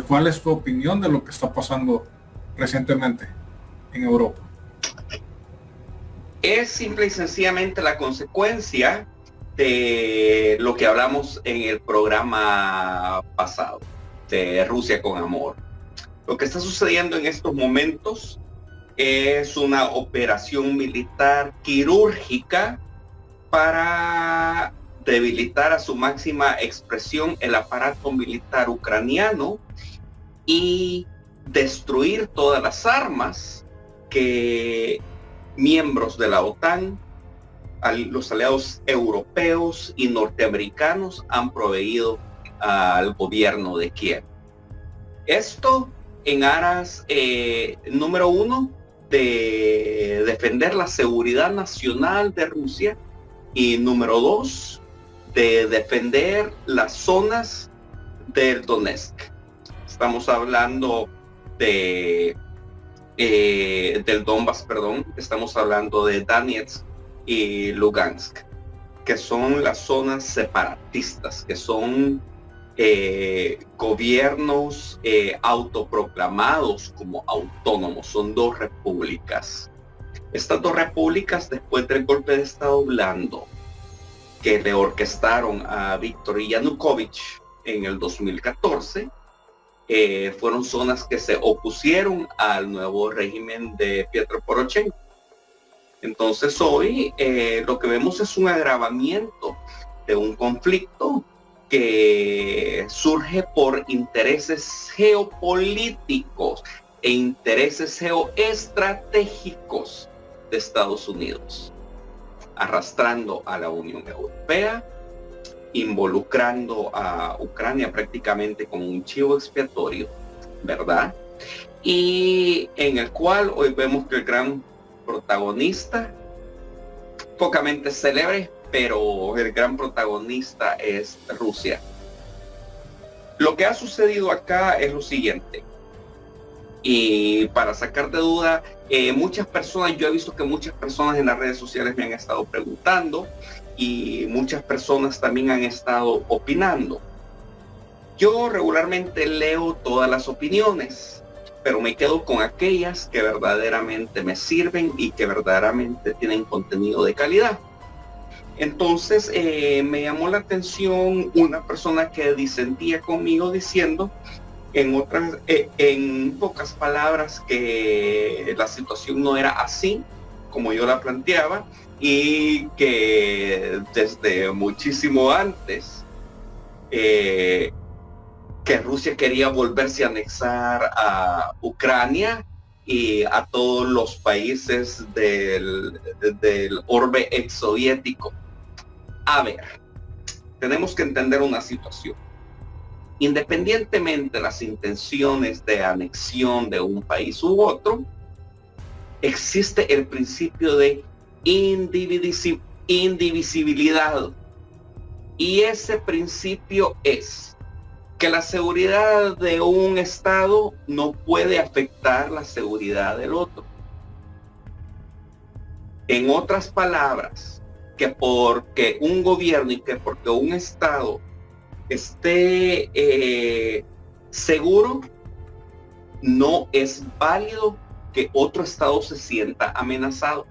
¿Cuál es tu opinión de lo que está pasando recientemente en Europa? Es simple y sencillamente la consecuencia de lo que hablamos en el programa pasado, de Rusia con amor. Lo que está sucediendo en estos momentos es una operación militar quirúrgica para debilitar a su máxima expresión el aparato militar ucraniano y destruir todas las armas que miembros de la OTAN, los aliados europeos y norteamericanos han proveído al gobierno de Kiev. Esto en aras, número uno, de defender la seguridad nacional de Rusia, y número dos, de defender las zonas del Donetsk. Estamos hablando del Donbass, estamos hablando de Donetsk y Lugansk, que son las zonas separatistas, que son gobiernos autoproclamados como autónomos. Son dos repúblicas. Estas dos repúblicas, después del golpe de Estado blando que le orquestaron a Víctor Yanukovych en el 2014, fueron zonas que se opusieron al nuevo régimen de Petro Poroshenko. Entonces hoy lo que vemos es un agravamiento de un conflicto que surge por intereses geopolíticos e intereses geoestratégicos de Estados Unidos, arrastrando a la Unión Europea, involucrando a Ucrania prácticamente como un chivo expiatorio, ¿verdad? Y en el cual hoy vemos que el gran protagonista, pocamente célebre, pero el gran protagonista es Rusia. Lo que ha sucedido acá es lo siguiente, y para sacar de duda, muchas personas, yo he visto que muchas personas en las redes sociales me han estado preguntando, y muchas personas también han estado opinando. Yo regularmente leo todas las opiniones, pero me quedo con aquellas que verdaderamente me sirven y que verdaderamente tienen contenido de calidad. Entonces me llamó la atención una persona que disentía conmigo diciendo en pocas palabras que la situación no era así como yo la planteaba, y que desde muchísimo antes que Rusia quería volverse a anexar a Ucrania y a todos los países del orbe exsoviético. A ver, tenemos que entender una situación. Independientemente de las intenciones de anexión de un país u otro, existe el principio de indivisibilidad. Y ese principio es que la seguridad de un Estado no puede afectar la seguridad del otro. En otras palabras, que porque un gobierno y que porque un Estado esté seguro, no es válido que otro Estado se sienta amenazado.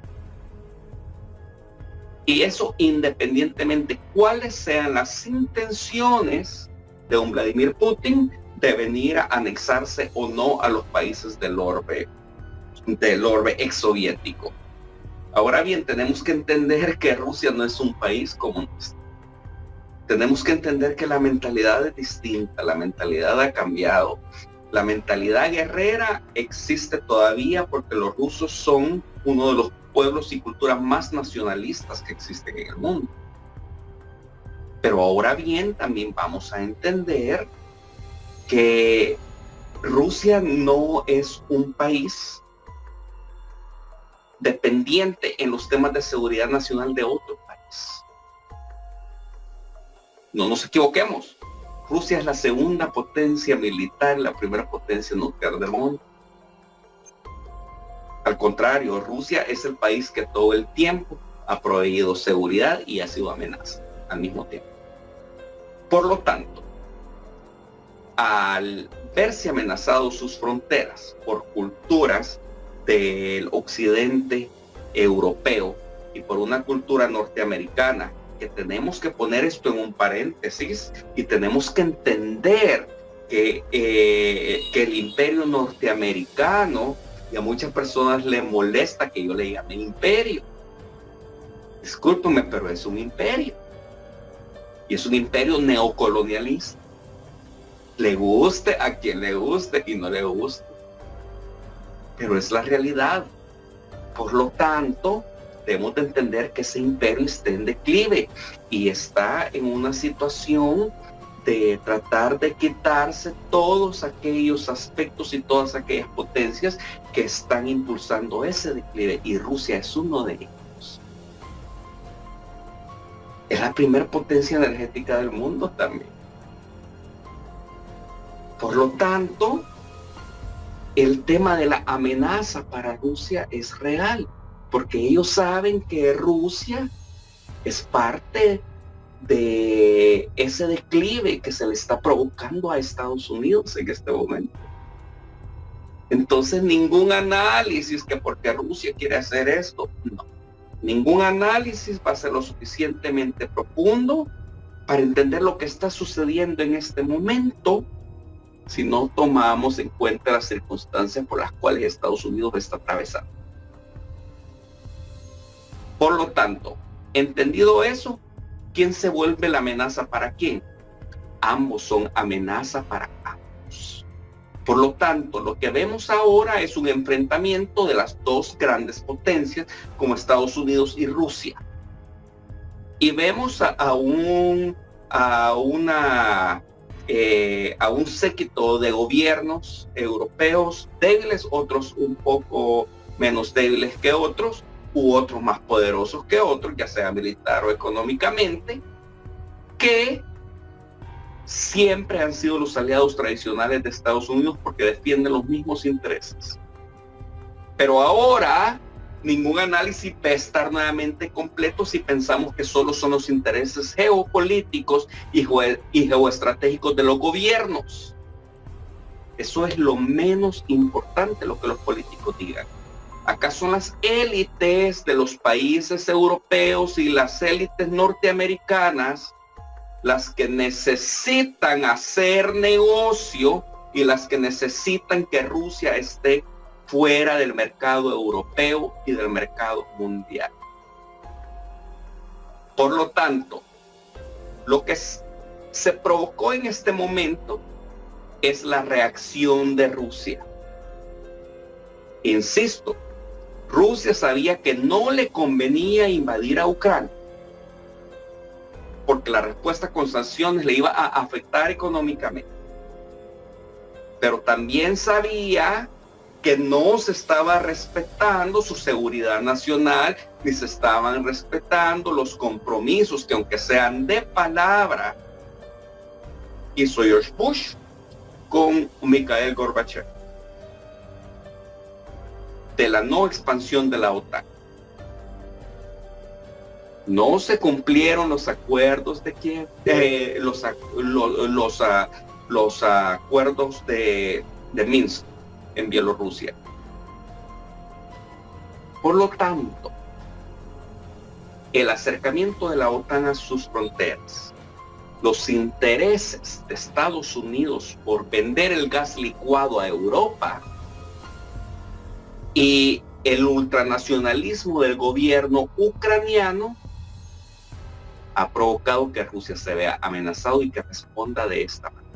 Y eso independientemente cuáles sean las intenciones de un Vladimir Putin de venir a anexarse o no a los países del orbe exsoviético. Ahora bien, tenemos que entender que Rusia no es un país comunista. Tenemos que entender que la mentalidad es distinta, la mentalidad ha cambiado. La mentalidad guerrera existe todavía porque los rusos son uno de los pueblos y culturas más nacionalistas que existen en el mundo. Pero ahora bien, también vamos a entender que Rusia no es un país dependiente en los temas de seguridad nacional de otro país. No nos equivoquemos. Rusia es la segunda potencia militar, la primera potencia nuclear del mundo. Al contrario, Rusia es el país que todo el tiempo ha proveído seguridad y ha sido amenaza al mismo tiempo. Por lo tanto, al verse amenazados sus fronteras por culturas del occidente europeo y por una cultura norteamericana, que tenemos que poner esto en un paréntesis y tenemos que entender que el imperio norteamericano, y a muchas personas les molesta que yo le llame imperio. Discúlpeme, pero es un imperio. Y es un imperio neocolonialista. Le guste a quien le guste y no le guste. Pero es la realidad. Por lo tanto, debemos de entender que ese imperio está en declive y está en una situación de tratar de quitarse todos aquellos aspectos y todas aquellas potencias que están impulsando ese declive, y Rusia es uno de ellos. Es la primera potencia energética del mundo también. Por lo tanto, el tema de la amenaza para Rusia es real, porque ellos saben que Rusia es parte de ese declive que se le está provocando a Estados Unidos en este momento. Entonces, ningún análisis que porque Rusia quiere hacer esto, no. Ningún análisis va a ser lo suficientemente profundo para entender lo que está sucediendo en este momento si no tomamos en cuenta las circunstancias por las cuales Estados Unidos está atravesando. Por lo tanto, entendido eso, ¿quién se vuelve la amenaza para quién? Ambos son amenaza para ambos. Por lo tanto, lo que vemos ahora es un enfrentamiento de las dos grandes potencias como Estados Unidos y Rusia. Y vemos a un séquito de gobiernos europeos débiles, otros un poco menos débiles que otros, u otros más poderosos que otros, ya sea militar o económicamente, que siempre han sido los aliados tradicionales de Estados Unidos porque defienden los mismos intereses. Pero ahora ningún análisis va a estar nuevamente completo si pensamos que solo son los intereses geopolíticos y geoestratégicos de los gobiernos. Eso es lo menos importante, lo que los políticos digan. Acá son las élites de los países europeos y las élites norteamericanas las que necesitan hacer negocio y las que necesitan que Rusia esté fuera del mercado europeo y del mercado mundial. Por lo tanto, lo que se provocó en este momento es la reacción de Rusia. Insisto, Rusia sabía que no le convenía invadir a Ucrania, porque la respuesta con sanciones le iba a afectar económicamente. Pero también sabía que no se estaba respetando su seguridad nacional, ni se estaban respetando los compromisos que, aunque sean de palabra, hizo George Bush con Mikhail Gorbachev, de la no expansión de la OTAN. No se cumplieron los acuerdos de Kiev, los acuerdos de Minsk en Bielorrusia. Por lo tanto, el acercamiento de la OTAN a sus fronteras, los intereses de Estados Unidos por vender el gas licuado a Europa y el ultranacionalismo del gobierno ucraniano ha provocado que Rusia se vea amenazado y que responda de esta manera.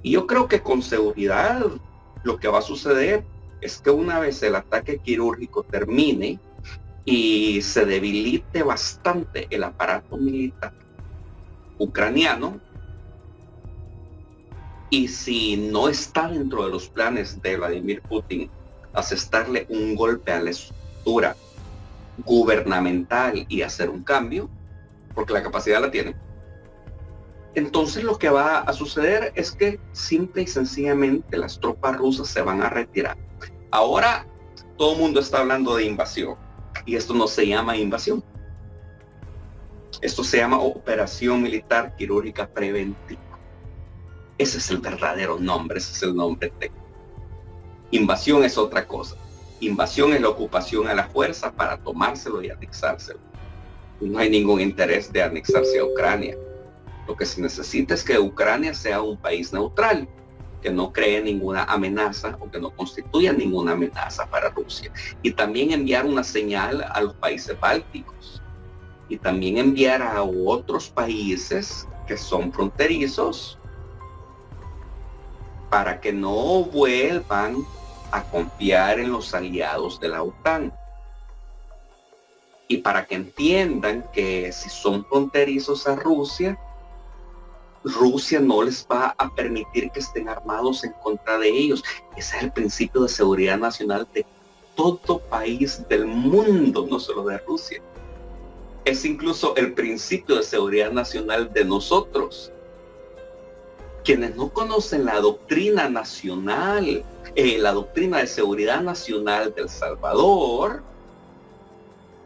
Y yo creo que con seguridad lo que va a suceder es que una vez el ataque quirúrgico termine y se debilite bastante el aparato militar ucraniano, y si no está dentro de los planes de Vladimir Putin asestarle un golpe a la estructura gubernamental y hacer un cambio, porque la capacidad la tiene, entonces lo que va a suceder es que simple y sencillamente las tropas rusas se van a retirar. Ahora todo el mundo está hablando de invasión, y esto no se llama invasión. Esto se llama operación militar quirúrgica preventiva. Ese es el verdadero nombre, ese es el nombre técnico. Invasión es otra cosa. Invasión es la ocupación a la fuerza para tomárselo y anexárselo. No hay ningún interés de anexarse a Ucrania. Lo que se necesita es que Ucrania sea un país neutral, que no cree ninguna amenaza o que no constituya ninguna amenaza para Rusia. Y también enviar una señal a los países bálticos. Y también enviar a otros países que son fronterizos para que no vuelvan a confiar en los aliados de la OTAN. Y para que entiendan que si son fronterizos a Rusia, Rusia no les va a permitir que estén armados en contra de ellos. Ese es el principio de seguridad nacional de todo país del mundo, no solo de Rusia. Es incluso el principio de seguridad nacional de nosotros. Quienes no conocen la doctrina nacional, la doctrina de seguridad nacional de El Salvador,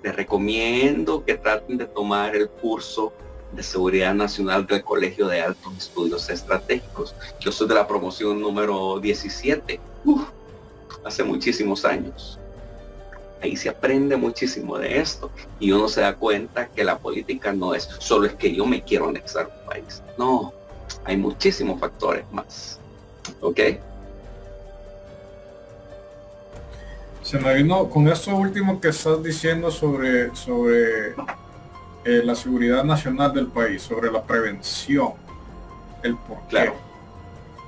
les recomiendo que traten de tomar el curso de seguridad nacional del Colegio de Altos Estudios Estratégicos. Yo soy de la promoción número 17, hace muchísimos años. Ahí se aprende muchísimo de esto y uno se da cuenta que la política no es solo es que yo me quiero anexar un país. No, hay muchísimos factores más. ¿Ok? Se me vino con esto último que estás diciendo sobre la seguridad nacional del país, sobre la prevención, el por qué. Claro.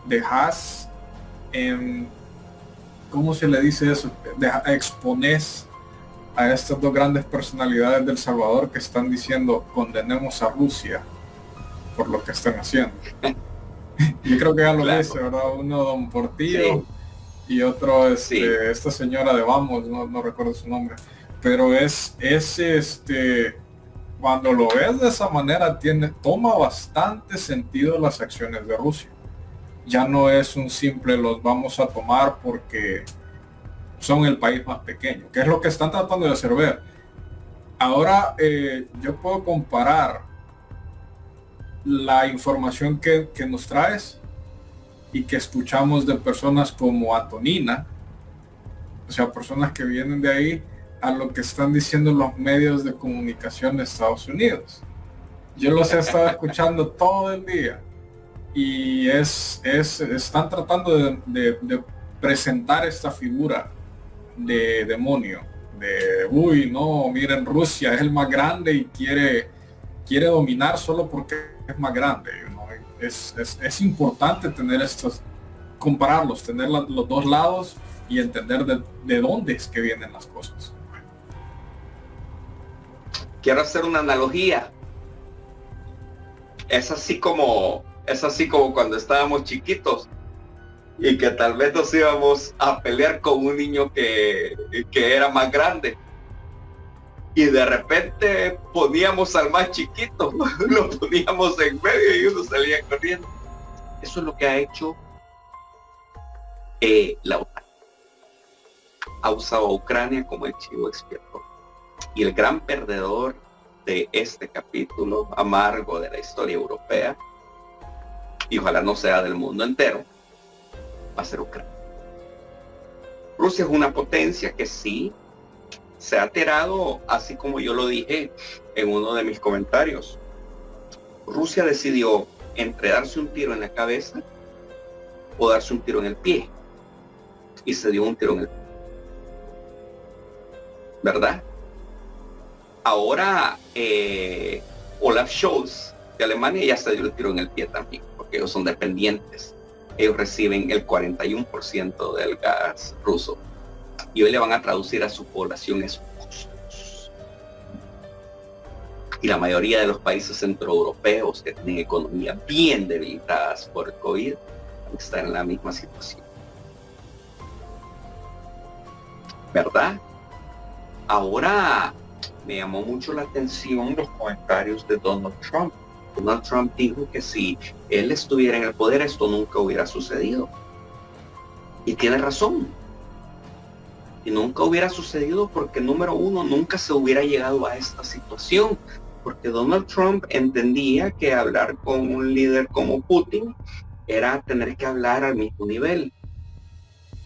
Dejas ¿cómo se le dice eso? Expones a estas dos grandes personalidades del Salvador que están diciendo condenemos a Rusia por lo que están haciendo. Yo creo que ya lo dice, ¿verdad? Uno don Portillo, sí, y otro sí, esta señora de Vamos, no recuerdo su nombre, pero es cuando lo ves de esa manera toma bastante sentido las acciones de Rusia. Ya no es un simple los vamos a tomar porque son el país más pequeño, que es lo que están tratando de hacer ver. Ahora yo puedo comparar la información que nos traes y que escuchamos de personas como Antonina, o sea, personas que vienen de ahí, a lo que están diciendo los medios de comunicación de Estados Unidos. Yo los he estado escuchando todo el día y están tratando de presentar esta figura de demonio, de no, miren, Rusia es el más grande y quiere dominar solo porque es más grande, ¿no? Es importante tener compararlos, tener los dos lados y entender de dónde es que vienen las cosas. Quiero hacer una analogía. Es así como cuando estábamos chiquitos y que tal vez nos íbamos a pelear con un niño que era más grande. Y de repente poníamos al más chiquito, lo poníamos en medio y uno salía corriendo. Eso es lo que ha hecho la OTAN. Ha usado a Ucrania como el chivo expiatorio. Y el gran perdedor de este capítulo amargo de la historia europea, y ojalá no sea del mundo entero, va a ser Ucrania. Rusia es una potencia que sí se ha tirado, así como yo lo dije en uno de mis comentarios. Rusia decidió entre darse un tiro en la cabeza o darse un tiro en el pie. Y se dio un tiro en el pie. ¿Verdad? Ahora Olaf Scholz de Alemania ya se dio el tiro en el pie también, porque ellos son dependientes. Ellos reciben el 41% del gas ruso. Y hoy le van a traducir a su población esos costos. Y la mayoría de los países centroeuropeos que tienen economías bien debilitadas por el COVID están en la misma situación. ¿Verdad? Ahora me llamó mucho la atención los comentarios de Donald Trump. Donald Trump dijo que si él estuviera en el poder esto nunca hubiera sucedido. Y tiene razón. Y nunca hubiera sucedido porque, número uno, nunca se hubiera llegado a esta situación. Porque Donald Trump entendía que hablar con un líder como Putin era tener que hablar al mismo nivel.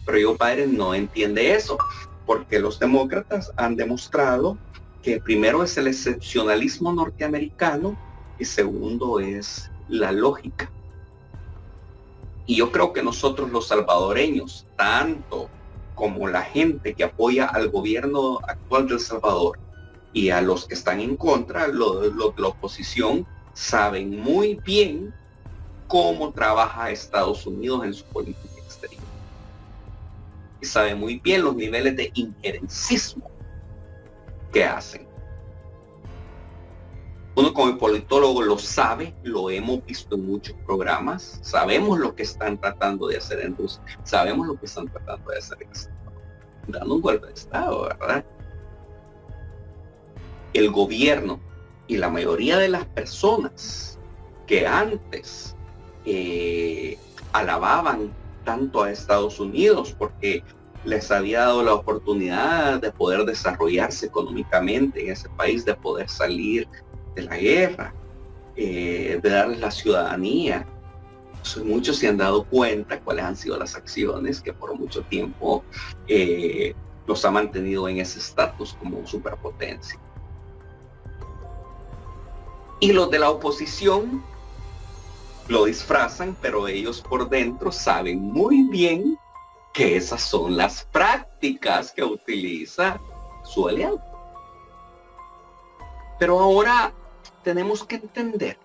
Pero Joe Biden no entiende eso, porque los demócratas han demostrado que primero es el excepcionalismo norteamericano y segundo es la lógica. Y yo creo que nosotros los salvadoreños, tanto como la gente que apoya al gobierno actual de El Salvador y a los que están en contra, la oposición, saben muy bien cómo trabaja Estados Unidos en su política exterior. Y saben muy bien los niveles de injerencismo que hacen. Uno como politólogo lo sabe, lo hemos visto en muchos programas, sabemos lo que están tratando de hacer en Rusia, sabemos lo que están tratando de hacer en El Salvador, dando un golpe de Estado, ¿verdad? El gobierno y la mayoría de las personas que antes alababan tanto a Estados Unidos porque les había dado la oportunidad de poder desarrollarse económicamente en ese país, de poder salir de la guerra, de darles la ciudadanía. Muchos se han dado cuenta cuáles han sido las acciones que por mucho tiempo los ha mantenido en ese estatus como superpotencia. Y los de la oposición lo disfrazan, pero ellos por dentro saben muy bien que esas son las prácticas que utiliza su aliado. Pero ahora tenemos que entender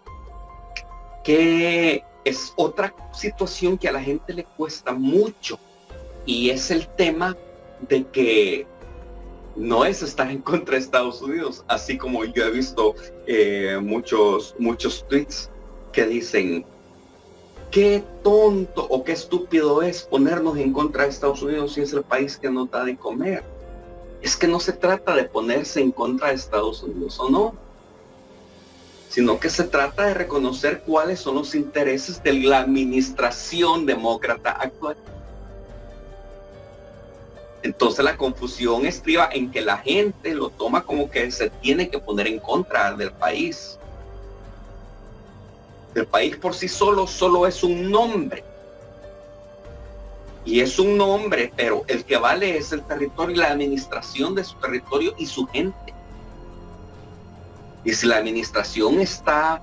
que es otra situación que a la gente le cuesta mucho, y es el tema de que no es estar en contra de Estados Unidos, así como yo he visto muchos tweets que dicen qué tonto o qué estúpido es ponernos en contra de Estados Unidos si es el país que nos da de comer. Es que no se trata de ponerse en contra de Estados Unidos o no, sino que se trata de reconocer cuáles son los intereses de la administración demócrata actual. Entonces la confusión estriba en que la gente lo toma como que se tiene que poner en contra del país. El país por sí solo es un nombre. Y es un nombre, pero el que vale es el territorio y la administración de su territorio y su gente. Y si la administración está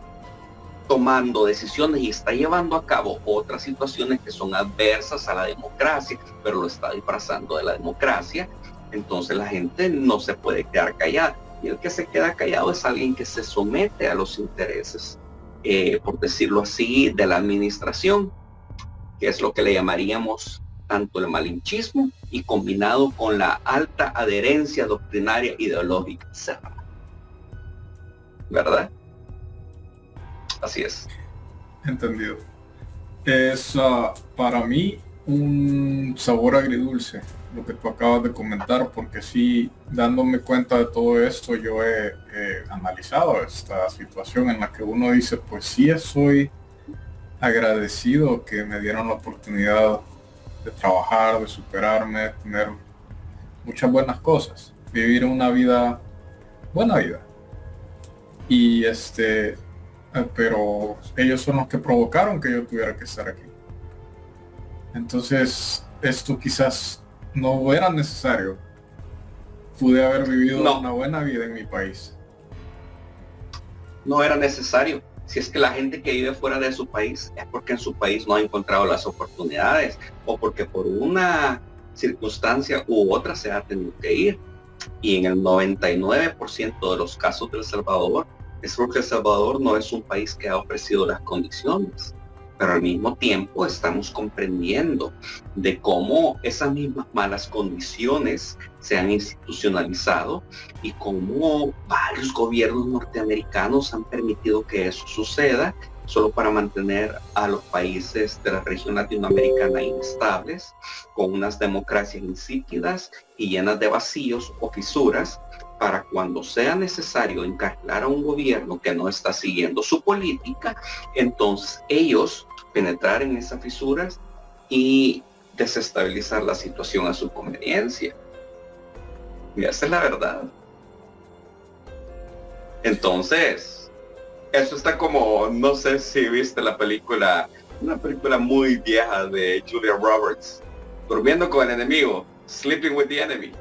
tomando decisiones y está llevando a cabo otras situaciones que son adversas a la democracia, pero lo está disfrazando de la democracia, entonces la gente no se puede quedar callada. Y el que se queda callado es alguien que se somete a los intereses, por decirlo así, de la administración, que es lo que le llamaríamos tanto el malinchismo y combinado con la alta adherencia doctrinaria ideológica cerrada. ¿Verdad? Así es. Entendido. Es para mí un sabor agridulce lo que tú acabas de comentar, porque sí, dándome cuenta de todo esto, yo he analizado esta situación en la que uno dice, pues sí estoy agradecido que me dieron la oportunidad de trabajar, de superarme, de tener muchas buenas cosas, vivir una buena vida. Y pero ellos son los que provocaron que yo tuviera que estar aquí. Entonces, esto quizás no era necesario. Pude haber vivido una buena vida en mi país. No era necesario. Si es que la gente que vive fuera de su país es porque en su país no ha encontrado las oportunidades o porque por una circunstancia u otra se ha tenido que ir. Y en el 99% de los casos de El Salvador es porque El Salvador no es un país que ha ofrecido las condiciones, pero al mismo tiempo estamos comprendiendo de cómo esas mismas malas condiciones se han institucionalizado y cómo varios gobiernos norteamericanos han permitido que eso suceda solo para mantener a los países de la región latinoamericana inestables, con unas democracias insípidas y llenas de vacíos o fisuras, para cuando sea necesario encarcelar a un gobierno que no está siguiendo su política, entonces ellos penetrar en esas fisuras y desestabilizar la situación a su conveniencia. Y esa es la verdad. Entonces, eso está como, no sé si viste la película Una película muy vieja de Julia Roberts. Durmiendo con el enemigo. Sleeping with the enemy.